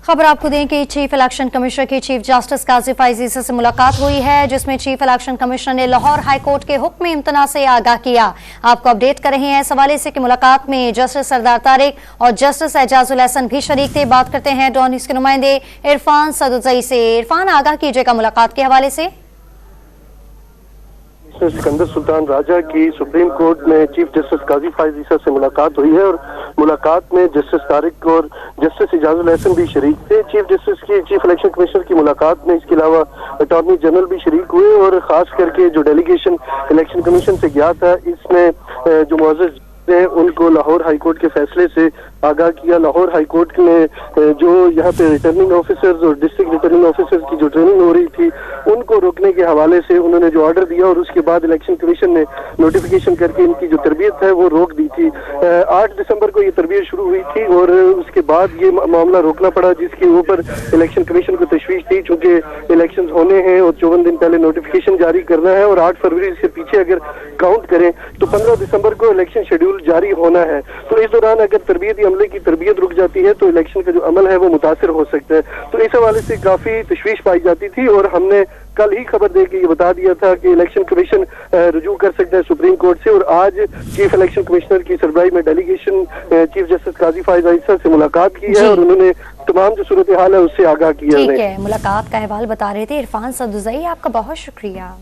खबर आपको दें कि चीफ इलेक्शन कमिश्नर की चीफ जस्टिस काजी फैज ईसा से मुलाकात हुई है, जिसमें चीफ इलेक्शन कमिश्नर ने लाहौर हाई कोर्ट के हुक्म इम्तना से आगाह किया। आपको अपडेट कर रहे हैं इस हवाले से कि मुलाकात में जस्टिस सरदार तारिक और जस्टिस एजाजुल हसन भी शरीक थे। बात करते हैं डॉन न्यूज़ के नुमाइंदे इरफान सदुजई से। इरफान, आगाह कीजिएगा मुलाकात के हवाले से। सिकंदर सुल्तान राजा की सुप्रीम कोर्ट में चीफ जस्टिस काजी फैज ईसा से मुलाकात हुई है और मुलाकात में जस्टिस तारिक और जस्टिस एजाजुल हसन भी शरीक थे। चीफ जस्टिस की चीफ इलेक्शन कमिश्नर की मुलाकात में इसके अलावा अटॉर्नी जनरल भी शरीक हुए और खास करके जो डेलीगेशन इलेक्शन कमीशन से गया था, इसमें जो मुअज़्ज़ज़ उनको लाहौर हाई कोर्ट के फैसले से आगाह किया। लाहौर हाई कोर्ट में जो यहाँ पे रिटर्निंग ऑफिसर्स और डिस्ट्रिक्ट रिटर्निंग ऑफिसर्स की जो ट्रेनिंग हो रही थी, उनको रोकने के हवाले से उन्होंने जो ऑर्डर दिया और उसके बाद इलेक्शन कमीशन ने नोटिफिकेशन करके इनकी जो तरबियत है वो रोक दी थी। 8 दिसंबर को ये तरबियत शुरू हुई थी और उसके बाद ये मामला रोकना पड़ा, जिसके ऊपर इलेक्शन कमीशन को तशवीश थी चूंकि इलेक्शन होने हैं और 54 दिन पहले नोटिफिकेशन जारी करना है और 8 फरवरी से पीछे अगर काउंट करें तो 15 दिसंबर को इलेक्शन शेड्यूल जारी होना है। तो इस दौरान अगर तरबियती अमले की तरबियत रुक जाती है तो इलेक्शन का जो अमल है वो मुतासिर हो सकता है। तो इस हवाले से काफी तशवीश पाई जाती थी और हमने कल ही खबर दे के ये बता दिया था कि इलेक्शन कमीशन रुजू कर सकता है सुप्रीम कोर्ट से। और आज चीफ इलेक्शन कमिश्नर की सरबराही में डेलीगेशन चीफ जस्टिस काजी फैज ईसा से मुलाकात की है और उन्होंने तमाम जो सूरत हाल है उससे आगाह किया। ठीक है, मुलाकात का अहवाल बता रहे थे इरफान सदुजई, आपका बहुत शुक्रिया।